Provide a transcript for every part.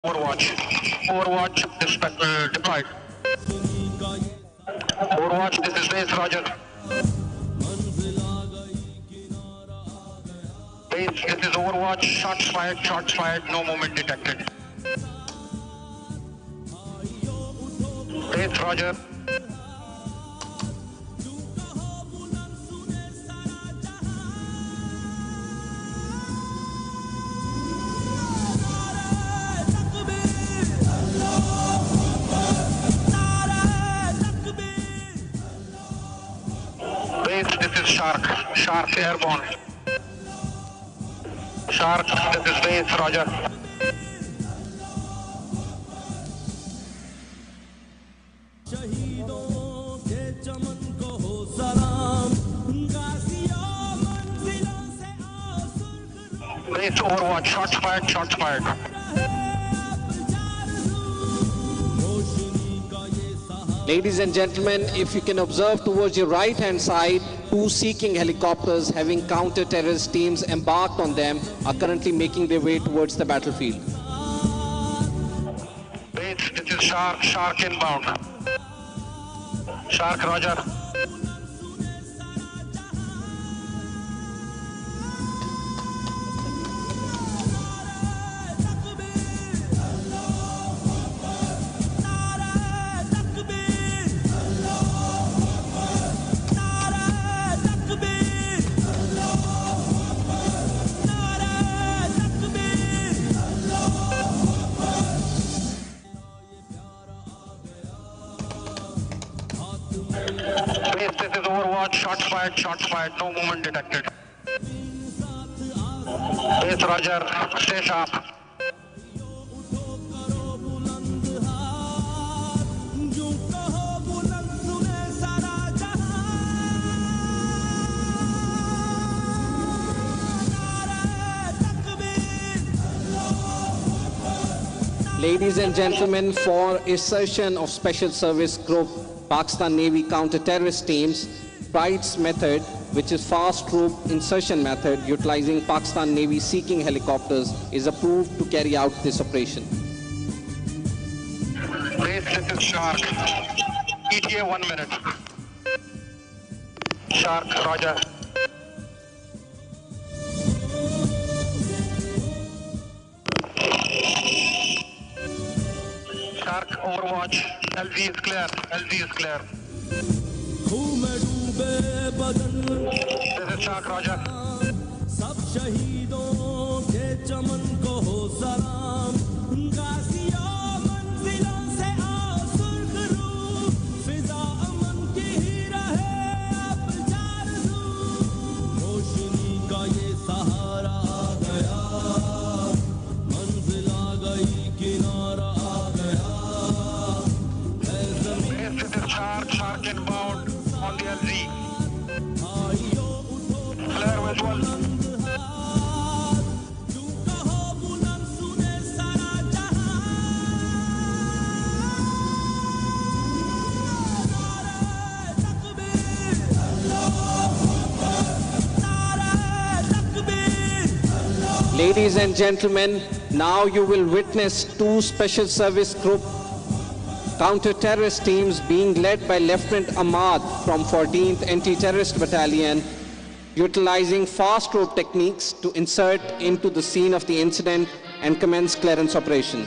Overwatch. Overwatch deployed. Overwatch, this is base, Roger. Base, this is Overwatch. Shots fired, no movement detected. Base, Roger. Base, this is Shark. Shark airborne. Shark, this is base, Roger. Base, Overwatch. Shots fired, shots fired. Ladies and gentlemen, if you can observe towards your right hand side, two seeking helicopters having counter-terrorist teams embarked on them are currently making their way towards the battlefield. Base, this is Shark. Shark inbound. Shark, Roger. Base, this is Overwatch. Shots fired, no movement detected. Base, Roger. Stay sharp. Ladies and gentlemen, for insertion of Special Service Group Pakistan Navy counter-terrorist teams, PRIDE's method, which is fast troop insertion method utilizing Pakistan Navy seeking helicopters, is approved to carry out this operation. Base, this is Shark. ETA 1 minute. Shark, Roger. Shark, Overwatch. LZ is clear. LZ is clear. This is Shark, Roger. सब शहीदों के चमन को हो सलाम गाजियों मंजिलों से आओ सुर्ख रूह फिजा अमन की ही रहे अब जारज़ू रोशनी का ये सहारा आ गया मंजिल आ गई किनारा आ गया है ज़मीन This is Shark inbound on the LZ. भाइयों उठो Clear visual. Ladies and gentlemen, now you will witness two Special Service Group counter-terrorist teams being led by Lieutenant Ahmad from 14th Anti-Terrorist Battalion, utilizing fast rope techniques to insert into the scene of the incident and commence clearance operation.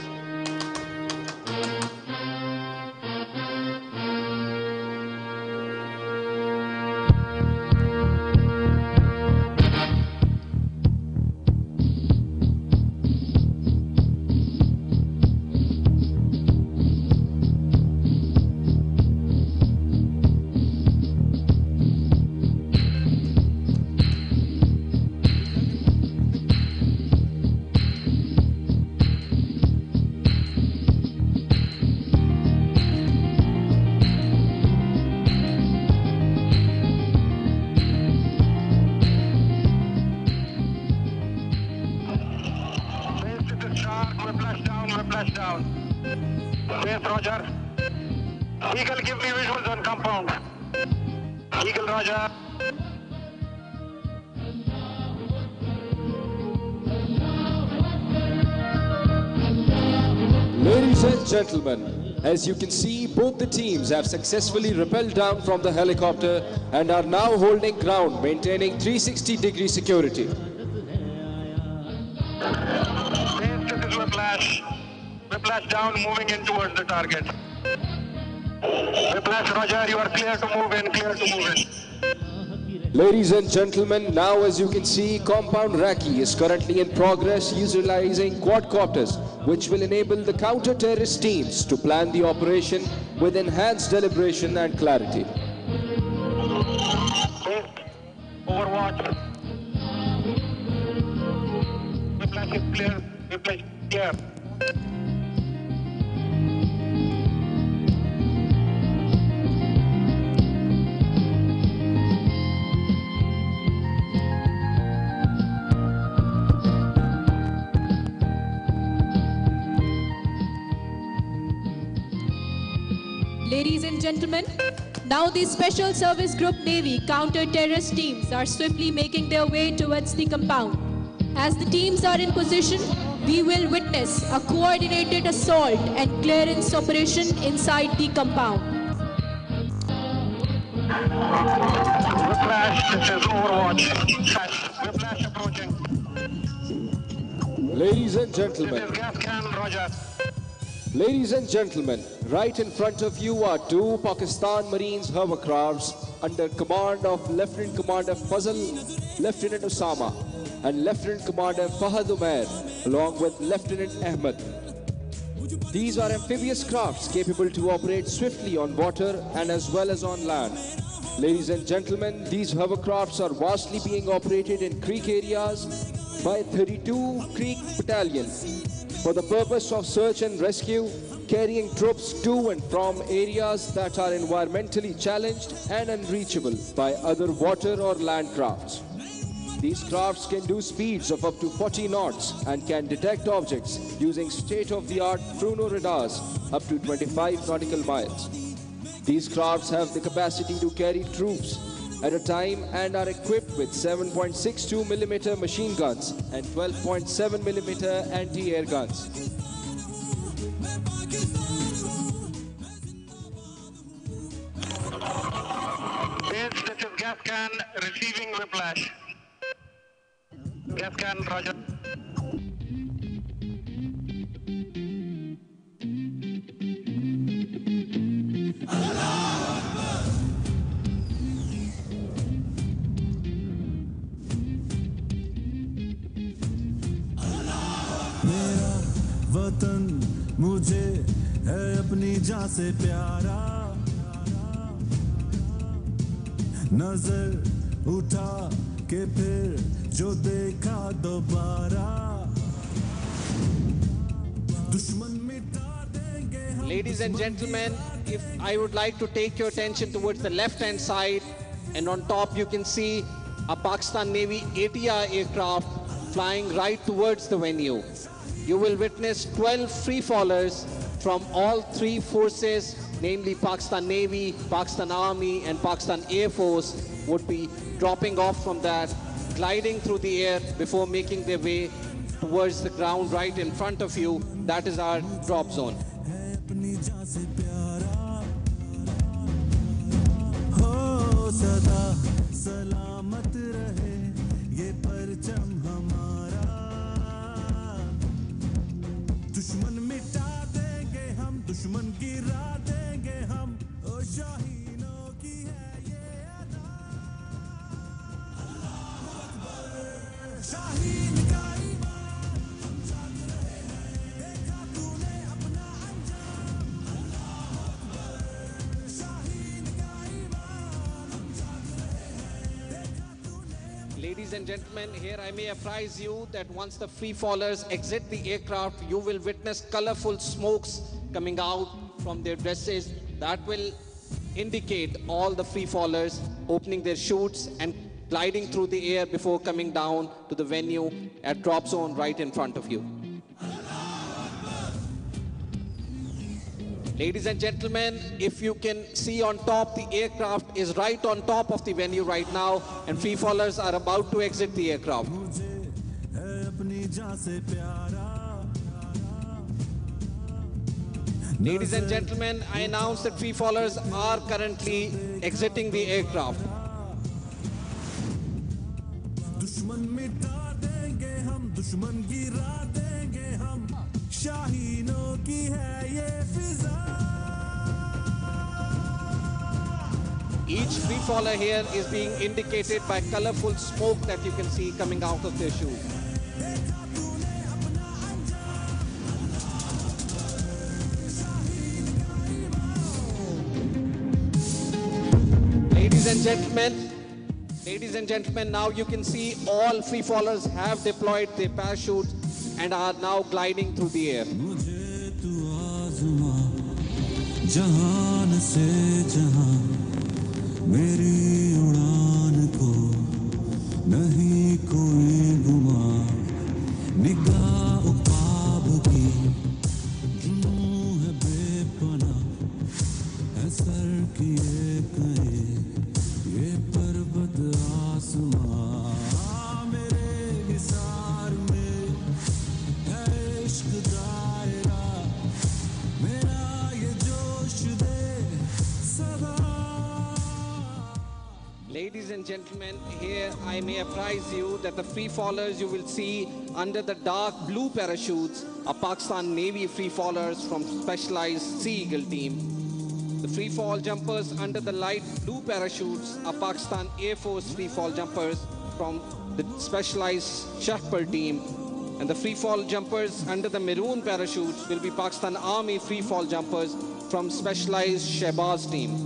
Whiplash down. Base, Roger. Eagle, give me visuals on compound. Eagle, Roger. Ladies and gentlemen, as you can see, both the teams have successfully rappelled down from the helicopter and are now holding ground, maintaining 360-degree security. This is Whiplash. Whiplash down, moving in towards the target. Whiplash, Roger, you are clear to move in, clear to move in. Ladies and gentlemen, now as you can see, compound Raki is currently in progress utilizing quadcopters, which will enable the counter-terrorist teams to plan the operation with enhanced deliberation and clarity. Overwatch. Whiplash is clear. Whiplash clear. Ladies and gentlemen, now the Special Service Group Navy counter-terrorist teams are swiftly making their way towards the compound. As the teams are in position, we will witness a coordinated assault and clearance operation inside the compound. Whiplash, this is Overwatch. Whiplash approaching. Ladies and This gentlemen, is gas can, Roger. Ladies and gentlemen, right in front of you are two Pakistan Marines hovercrafts under command of Lieutenant Commander Fazal, Lieutenant Osama, and Lieutenant Commander Fahad Umair, along with Lieutenant Ahmed. These are amphibious crafts capable to operate swiftly on water and as well as on land. Ladies and gentlemen, these hovercrafts are vastly being operated in creek areas by 32 Creek Battalion for the purpose of search and rescue, carrying troops to and from areas that are environmentally challenged and unreachable by other water or land crafts. These crafts can do speeds of up to 40 knots and can detect objects using state-of-the-art Pruno radars up to 25 nautical miles. These crafts have the capacity to carry troops at a time and are equipped with 7.62mm machine guns and 12.7mm anti-air guns. This is gas can receiving Whiplash. Gas can, Roger. मेरा वतन मुझे है अपनी जान से प्यारा, नजर उठा के फिर जो देखा दोबारा, दुश्मन मिटा देंगे हम। Ladies and gentlemen, if I would like to take your attention towards the left-hand side, and on top you can see a Pakistan Navy ATR aircraft flying right towards the venue. You will witness 12 free-fallers from all three forces, namely Pakistan Navy, Pakistan Army, and Pakistan Air Force, would be dropping off from that, gliding through the air before making their way towards the ground right in front of you. That is our drop zone. अपनी जान से प्यारा हो, सदा सलामत रहे ये परचम हमारा, दुश्मन मिटा देंगे हम, दुश्मन गिरा देंगे हम, ओ शाहीनों की है ये अदा। शाहीन का ईमान हम साथ रहे हैं, देखा तूने अपना अंजाम। शाहीन का ईमान हम साथ रहे हैं, देखा तूने। Ladies and gentlemen, here I may apprise you that once the free fallers exit the aircraft, you will witness colorful smokes coming out from their dresses. That will indicate all the free fallers opening their chutes and gliding through the air before coming down to the venue at drop zone right in front of you. Ladies and gentlemen, if you can see on top, the aircraft is right on top of the venue right now, and free fallers are about to exit the aircraft. मुझे है अपनी जान से प्यारा, Ladies and gentlemen, I announce that free fallers are currently exiting the aircraft. दुश्मन मिटा देंगे हम, दुश्मन गिरा देंगे हम, शाहीनों की है ये फिजा. Each free faller here is being indicated by colorful smoke that you can see coming out of their shoe. Ladies and gentlemen, now you can see all free fallers have deployed their parachutes and are now gliding through the air. मुझे तू आज़मा जहान से जहां, मेरी उड़ान को नहीं कोई गुमा. निगाह ख्वाब की जुनून है बेपनाह, है सर किए कहे ये पर्वत आसमां. मेरे हिसार में है इश्क दायरा, मेरा ये जोश दे सदा. Ladies and gentlemen, here I may apprise you that the free fallers you will see under the dark blue parachutes are Pakistan Navy free fallers from specialized Sea Eagle team. The free fall jumpers under the light blue parachutes are Pakistan Air Force free fall jumpers from the specialized Shahpur team. And the free fall jumpers under the maroon parachutes will be Pakistan Army free fall jumpers from specialized Shehbaz team.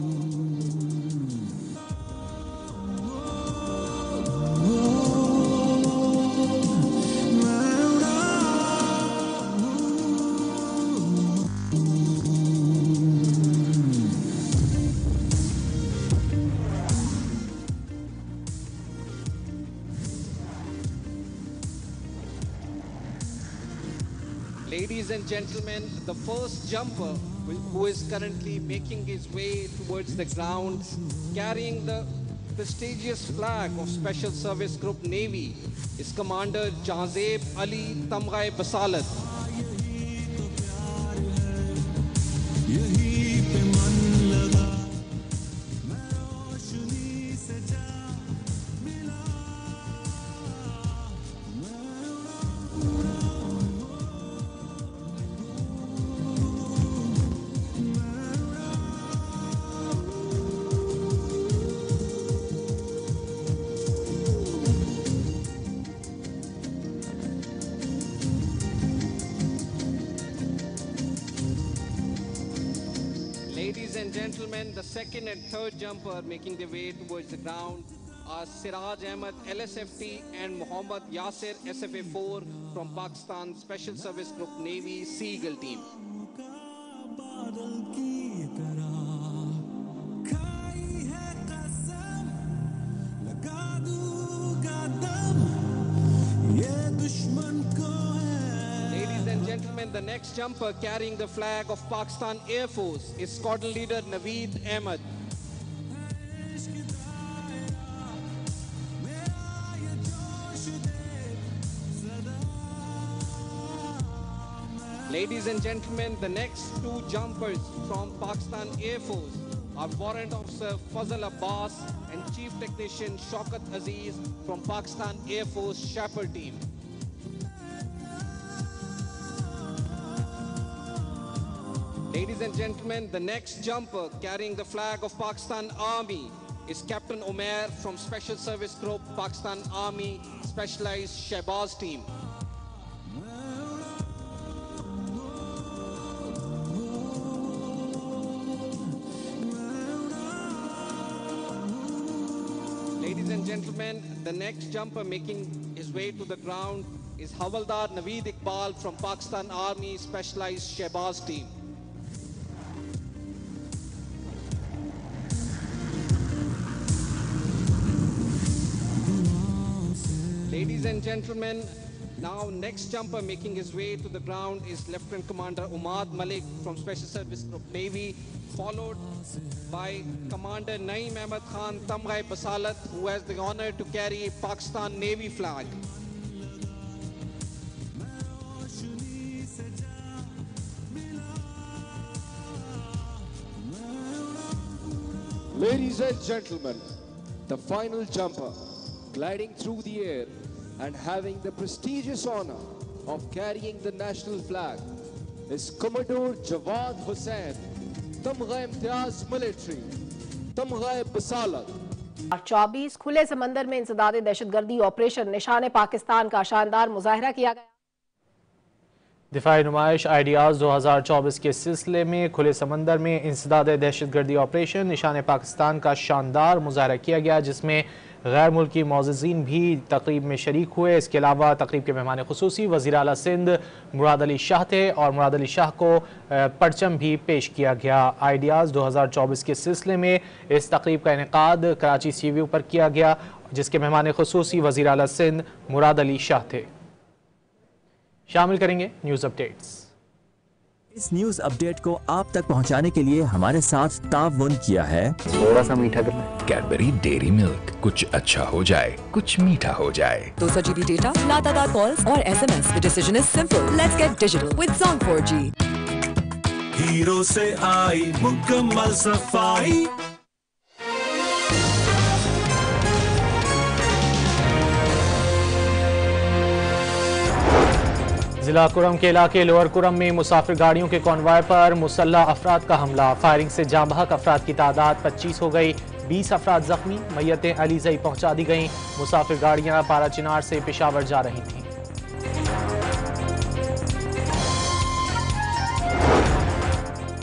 Ladies and gentlemen, the first jumper who is currently making his way towards the ground, carrying the prestigious flag of Special Service Group Navy, is Commander Jazeb Ali Tamgai Basalat. यही पे मन लगा, मैं रोशनी से जा मिला. Ladies and gentlemen, the second and third jumper making their way towards the ground are Siraj Ahmed LSFT and Muhammad Yasir SFA4 from Pakistan Special Service Group Navy Sea Eagle team. बादल की तरह खाई है कसम, लगा दूंगा दम, ये दुश्मन को है. Ladies and gentlemen, the next jumper carrying the flag of Pakistan Air Force is Squadron Leader Naveed Ahmed. Ladies and gentlemen, the next two jumpers from Pakistan Air Force are Warrant Officer Fazal Abbas and Chief Technician Shaukat Aziz from Pakistan Air Force Shahpur team. Ladies and gentlemen, the next jumper carrying the flag of Pakistan Army is Captain Umair from Special Service Group Pakistan Army Specialized Shehbaz team. Ladies and gentlemen, the next jumper making his way to the ground is Havaldar Naveed Iqbal from Pakistan Army Specialized Shehbaz team. Ladies and gentlemen, now next jumper making his way to the ground is Lieutenant Commander Umad Malik from Special Service Group Navy, followed by Commander Naeem Ahmed Khan Tamgai Basalat, who has the honor to carry Pakistan Navy flag. Ladies and gentlemen, the final jumper, gliding through the air and having the prestigious honor of carrying the national flag, is Commodore Jawad Hussain, Tamgha Imtiaz Military, Tamgha Basalat. 24 खुले समंदर में इंसदादे दहशतगर्दी operation निशाने पाकिस्तान का शानदार मुजाहरा किया गया। दिफाई नुमाइश आइडियाज़ 2024 के सिलसिले में खुले समंदर में इंसदादे दहशतगर्दी ऑपरेशन निशाने पाकिस्तान का शानदार मुजाहरा किया गया, जिसमें गैर मुल्की मौज़िज़ीन भी तकरीब में शरीक हुए। इसके अलावा तकरीब के मेहमान खुसूसी वज़ीर आला सिंध मुराद अली शाह थे और मुराद अली शाह को परचम भी पेश किया गया। आइडियाज़ 2024 के सिलसिले में इस तकरीब का इनेकाद कराची सी व्यू पर किया गया, जिसके मेहमान खुसूसी वज़ीर आला सिंध मुराद अली शाह थे। शामिल करेंगे न्यूज़ अपडेट्स। इस न्यूज़ अपडेट को आप तक पहुंचाने के लिए हमारे साथ ताउन किया है थोड़ा सा मीठा करना। कैडबरी डेयरी मिल्क, कुछ अच्छा हो जाए, कुछ मीठा हो जाए। 200 GB डेटा, लातादार कॉल्स और SMS। The decision is simple. Let's get digital with Zong 4G। Hero से आई मुकम्मल सफाई। जिला कुरम के इलाके लोअर कुरम में मुसाफिर गाड़ियों के कॉन्वॉय पर मुसल्लह अफराद का हमला। फायरिंग से जाँ बहक अफराद की तादाद 25 हो गई। 20 अफराद जख्मी, मैयतें अलीजई पहुंचा दी गईं। मुसाफिर गाड़ियां पाराचिनार से पेशावर जा रही थीं।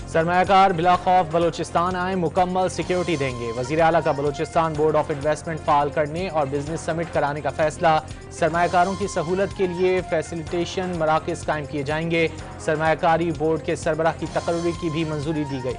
सरमायाकार बिला खौफ बलोचिस्तान आए, मुकम्मल सिक्योरिटी देंगे। वजीर आला का बलोचिस्तान बोर्ड ऑफ इन्वेस्टमेंट फाल करने और बिजनेस समिट कराने का फैसला। सरमायाकारों की सहूलत के लिए फैसिलिटेशन मराकज कायम किए जाएंगे। सरमायाकारी बोर्ड के सरबराह की तकर्री की भी मंजूरी दी गई।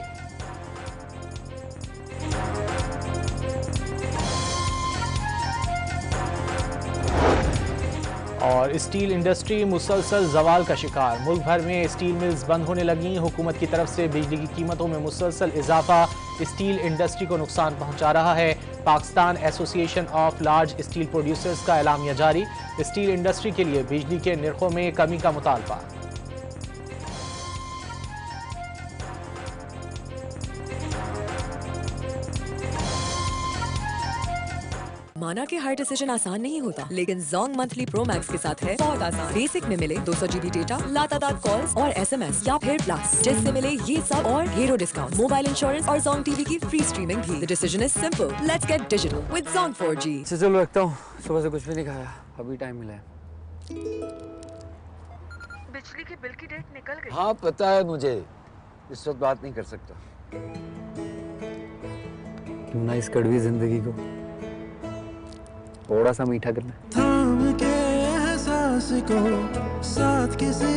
और स्टील इंडस्ट्री मुसलसल जवाल का शिकार। मुल्क भर में स्टील मिल्स बंद होने लगी। हुकूमत की तरफ से बिजली की कीमतों में मुसलसल इजाफा स्टील इंडस्ट्री को नुकसान पहुंचा रहा है। Pakistan association of large steel producers का एलामिया जारी। स्टील इंडस्ट्री के लिए बिजली के निर्खों में कमी का मुतालबा। माना कि हर डिसीजन आसान नहीं होता, लेकिन जोंग मंथली प्रो मैक्स के साथ है बहुत आसान। बेसिक में मिले 200 GB डेटा, लातादार कॉल्स और SMS, या फिर प्लस जिससे मिले ये सब और हीरो डिस्काउंट, मोबाइल इंश्योरेंस और जोंग टीवी की फ्री स्ट्रीमिंग भी। The decision is simple, let's get digital with Jong 4G। चलो रखता हूँ, सुबह से कुछ भी नहीं खाया, अभी टाइम मिला है। बिजली के बिल की डेट निकल गई। हाँ पता है मुझे, इस वक्त बात नहीं कर सकता। क्यों ना इस कड़वी जिंदगी को थोड़ा सा मीठा करना। थाम के एहसास को साथ किसी